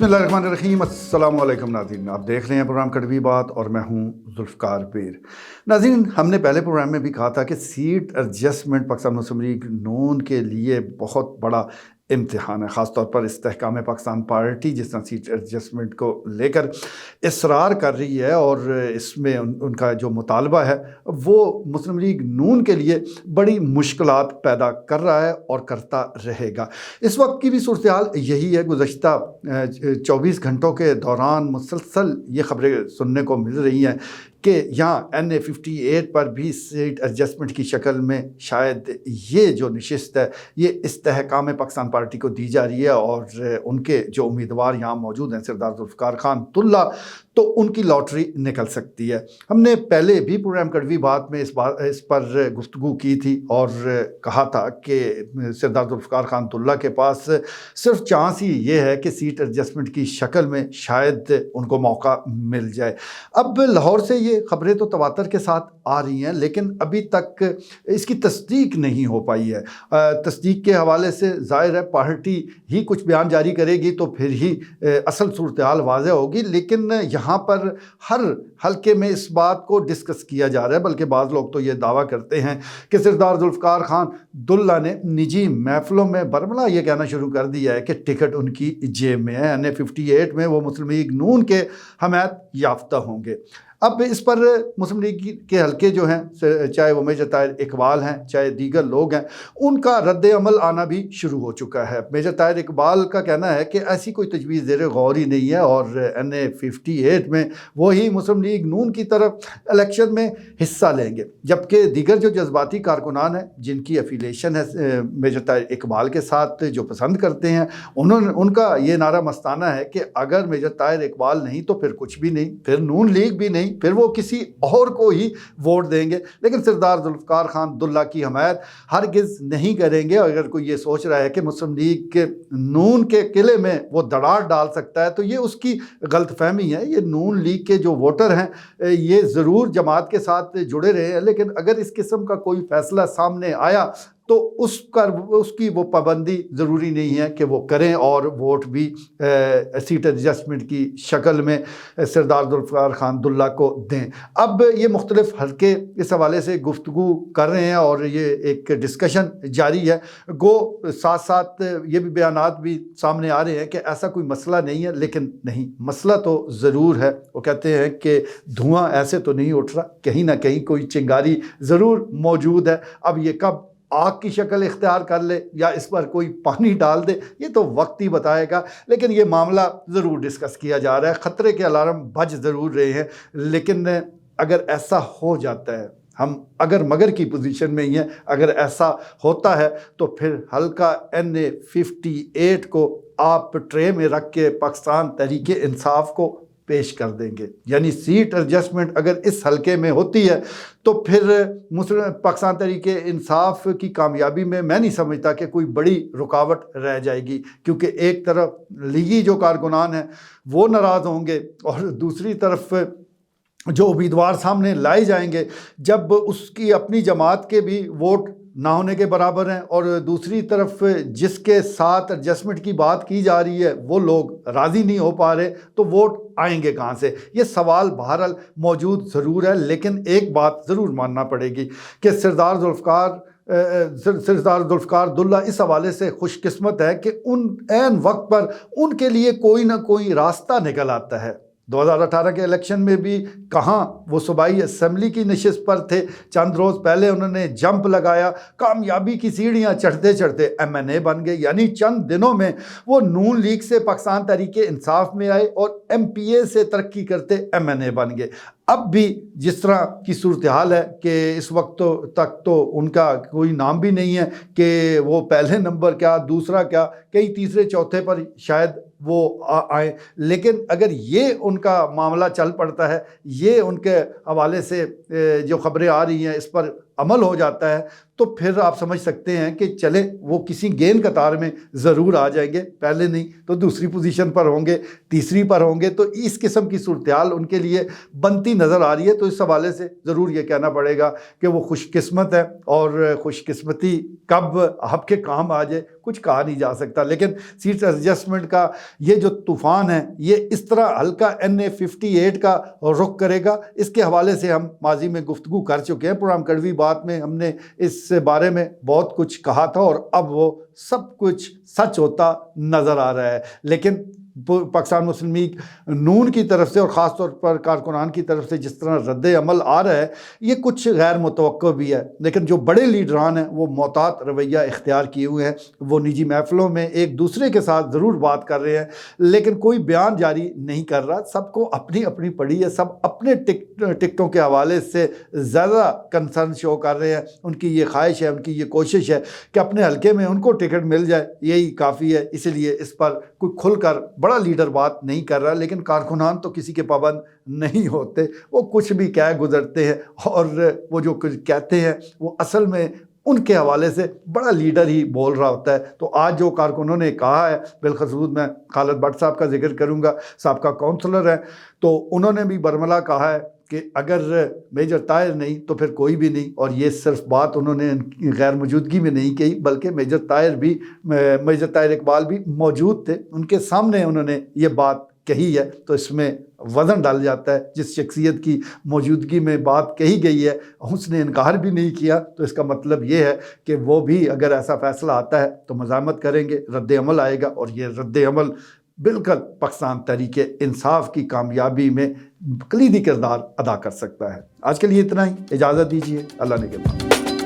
بسم اللہ الرحمن الرحیم۔ السلام علیکم ناظرین، آپ دیکھ رہے ہیں پروگرام کڑوی بات اور میں ہوں ذوالفقار پیر۔ ناظرین، ہم نے پہلے پروگرام میں بھی کہا تھا کہ سیٹ ایڈجسٹمنٹ پاکستان مسلم لیگ نون کے لیے بہت بڑا امتحان ہے، خاص طور پر استحکام پاکستان پارٹی جس طرح سیٹ ایڈجسٹمنٹ کو لے کر اصرار کر رہی ہے اور اس میں ان کا جو مطالبہ ہے وہ مسلم لیگ نون کے لیے بڑی مشکلات پیدا کر رہا ہے اور کرتا رہے گا۔ اس وقت کی بھی صورتحال یہی ہے۔ گزشتہ 24 گھنٹوں کے دوران مسلسل یہ خبریں سننے کو مل رہی ہیں کہ یہاں NA58 پر بھی سیٹ ایڈجسٹمنٹ کی شکل میں شاید یہ جو نشست ہے یہ استحکام پاکستان پارٹی کو دی جا رہی ہے، اور ان کے جو امیدوار یہاں موجود ہیں سردار ذوالفقار خان دلہ، تو ان کی لاٹری نکل سکتی ہے۔ ہم نے پہلے بھی پروگرام کڑوی بات میں اس پر گفتگو کی تھی اور کہا تھا کہ سردار ذوالفقار خان دلہ کے پاس صرف چانس ہی یہ ہے کہ سیٹ ایڈجسٹمنٹ کی شکل میں شاید ان کو موقع مل جائے۔ اب لاہور سے یہ خبریں تو تواتر کے ساتھ آ رہی ہیں لیکن ابھی تک اس کی تصدیق نہیں ہو پائی ہے۔ تصدیق کے حوالے سے ظاہر ہے پارٹی ہی کچھ بیان جاری کرے گی تو پھر ہی اصل صورتحال واضح ہوگی، لیکن یہاں پر ہر حلقے میں اس بات کو ڈسکس کیا جا رہا ہے، بلکہ بعض لوگ تو یہ دعویٰ کرتے ہیں کہ سردار ذوالفقار خان دلہ نے نجی محفلوں میں برملا یہ کہنا شروع کر دیا ہے کہ ٹکٹ ان کی جیب میں ہے، NA58 میں وہ مسلم لیگ نون کے حمایت یافتہ ہوں گے۔ اب اس پر مسلم لیگ کے حلقے جو ہیں، چاہے وہ میجر طاہر اقبال ہیں چاہے دیگر لوگ ہیں، ان کا رد عمل آنا بھی شروع ہو چکا ہے۔ میجر طاہر اقبال کا کہنا ہے کہ ایسی کوئی تجویز زیر غور ہی نہیں ہے اور NA58 میں وہی مسلم لیگ نون کی طرف الیکشن میں حصہ لیں گے، جبکہ دیگر جو جذباتی کارکنان ہیں جن کی افیلیشن ہے میجر طاہر اقبال کے ساتھ، جو پسند کرتے ہیں، ان کا یہ نعرہ مستانہ ہے کہ اگر میجر طاہر اقبال نہیں تو پھر کچھ بھی نہیں، پھر نون لیگ بھی نہیں، پھر وہ کسی اور کو ہی ووٹ دیں گے، لیکن سردار ذوالفقار خان دلہ کی حمایت ہرگز نہیں کریں گے۔ اگر کوئی یہ سوچ رہا ہے کہ مسلم لیگ کے نون کے قلعے میں وہ دراڑ ڈال سکتا ہے تو یہ اس کی غلط فہمی ہے۔ یہ نون لیگ کے جو ووٹر ہیں یہ ضرور جماعت کے ساتھ جڑے رہے ہیں، لیکن اگر اس قسم کا کوئی فیصلہ سامنے آیا تو اس کی وہ پابندی ضروری نہیں ہے کہ وہ کریں اور ووٹ بھی سیٹ ایڈجسٹمنٹ کی شکل میں سردار ذوالفقار خان دلہ کو دیں۔ اب یہ مختلف حلقے اس حوالے سے گفتگو کر رہے ہیں اور یہ ایک ڈسکشن جاری ہے، گو ساتھ ساتھ یہ بھی بیانات بھی سامنے آ رہے ہیں کہ ایسا کوئی مسئلہ نہیں ہے، لیکن نہیں، مسئلہ تو ضرور ہے۔ وہ کہتے ہیں کہ دھواں ایسے تو نہیں اٹھ رہا، کہیں نہ کہیں کوئی چنگاری ضرور موجود ہے۔ اب یہ کب آگ کی شکل اختیار کر لے یا اس پر کوئی پانی ڈال دے یہ تو وقت ہی بتائے گا، لیکن یہ معاملہ ضرور ڈسکس کیا جا رہا ہے۔ خطرے کے الارم بج ضرور رہے ہیں، لیکن اگر ایسا ہو جاتا ہے، ہم اگر مگر کی پوزیشن میں ہی ہیں، اگر ایسا ہوتا ہے تو پھر حلقہ NA58 کو آپ ٹرے میں رکھ کے پاکستان تحریک انصاف کو پیش کر دیں گے، یعنی سیٹ ایڈجسٹمنٹ اگر اس حلقے میں ہوتی ہے تو پھر پاکستان تحریک انصاف کی کامیابی میں میں نہیں سمجھتا کہ کوئی بڑی رکاوٹ رہ جائے گی، کیونکہ ایک طرف لیگی جو کارکنان ہیں وہ ناراض ہوں گے اور دوسری طرف جو امیدوار سامنے لائے جائیں گے جب اس کی اپنی جماعت کے بھی ووٹ نہ ہونے کے برابر ہیں اور دوسری طرف جس کے ساتھ ایڈجسٹمنٹ کی بات کی جا رہی ہے وہ لوگ راضی نہیں ہو پا رہے، تو ووٹ آئیں گے کہاں سے؟ یہ سوال بہرحال موجود ضرور ہے، لیکن ایک بات ضرور ماننا پڑے گی کہ سردار ذوالفقار دلہ اس حوالے سے خوش قسمت ہے کہ ان عین وقت پر ان کے لیے کوئی نہ کوئی راستہ نکل آتا ہے۔ 2018 کے الیکشن میں بھی کہاں وہ صوبائی اسمبلی کی نشست پر تھے، چند روز پہلے انہوں نے جمپ لگایا، کامیابی کی سیڑھیاں چڑھتے چڑھتے MNA بن گئے، یعنی چند دنوں میں وہ نون لیگ سے پاکستان تحریک انصاف میں آئے اور MPA سے ترقی کرتے MNA بن گئے۔ اب بھی جس طرح کی صورتحال ہے کہ اس وقت تک تو ان کا کوئی نام بھی نہیں ہے کہ وہ پہلے نمبر کیا دوسرا کیا، کئی تیسرے چوتھے پر شاید وہ آئیں، لیکن اگر یہ ان کا معاملہ چل پڑتا ہے، یہ ان کے حوالے سے جو خبریں آ رہی ہیں اس پر عمل ہو جاتا ہے، تو پھر آپ سمجھ سکتے ہیں کہ چلے وہ کسی گیند قطار میں ضرور آ جائیں گے، پہلے نہیں تو دوسری پوزیشن پر ہوں گے، تیسری پر ہوں گے، تو اس قسم کی صورتحال ان کے لیے بنتی نظر آ رہی ہے۔ تو اس حوالے سے ضرور یہ کہنا پڑے گا کہ وہ خوش قسمت ہے، اور خوش قسمتی کب آپ کے کام آ جائے کچھ کہا نہیں جا سکتا. لیکن سیٹ ایڈجسٹمنٹ کا یہ جو طوفان ہے یہ اس طرح ہلکا NA-58 کا رخ کرے گا. اس کے حوالے سے ہم ماضی میں گفتگو کر چکے ہیں. پروگرام کڑوی بات میں ہم نے اس بارے میں بہت کچھ کہا تھا اور اب وہ سب کچھ سچ ہوتا نظر آ رہا ہے. لیکن پاکستان مسلم لیگ نون کی طرف سے اور خاص طور پر کارکنان کی طرف سے جس طرح رد عمل آ رہا ہے یہ کچھ غیر متوقع بھی ہے. لیکن جو بڑے لیڈران ہیں وہ محتاط رویہ اختیار کیے ہوئے ہیں. وہ نجی محفلوں میں ایک دوسرے کے ساتھ ضرور بات کر رہے ہیں لیکن کوئی بیان جاری نہیں کر رہا. سب کو اپنی اپنی پڑی ہے. سب اپنے ٹکٹوں کے حوالے سے زیادہ کنسرن شو کر رہے ہیں. ان کی یہ خواہش ہے, ان کی یہ کوشش ہے کہ اپنے حلقے میں ان کو ٹکٹ مل جائے, یہی کافی ہے. اسی لیے اس پر کوئی کھل کر بڑا لیڈر بات نہیں کر رہا. لیکن کارکنان تو کسی کے پابند نہیں ہوتے, وہ کچھ بھی کہہ گزرتے ہیں اور وہ جو کچھ کہتے ہیں وہ اصل میں ان کے حوالے سے بڑا لیڈر ہی بول رہا ہوتا ہے. تو آج جو کارکنوں نے کہا ہے, بالخصوص میں خالد بٹ صاحب کا ذکر کروں گا, سابقہ کونسلر ہیں, تو انہوں نے بھی برملا کہا ہے کہ اگر میجر طاہر نہیں تو پھر کوئی بھی نہیں. اور یہ صرف بات انہوں نے غیر موجودگی میں نہیں کہی بلکہ میجر طاہر اقبال بھی موجود تھے, ان کے سامنے انہوں نے یہ بات کہی ہے. تو اس میں وزن ڈال جاتا ہے. جس شخصیت کی موجودگی میں بات کہی گئی ہے اس نے انکار بھی نہیں کیا, تو اس کا مطلب یہ ہے کہ وہ بھی اگر ایسا فیصلہ آتا ہے تو مزاحمت کریں گے, رد عمل آئے گا. اور یہ رد عمل بالکل پاکستان تحریک انصاف کی کامیابی میں کلیدی کردار ادا کر سکتا ہے. آج کے لیے اتنا ہی, اجازت دیجیے, اللہ نگہبان.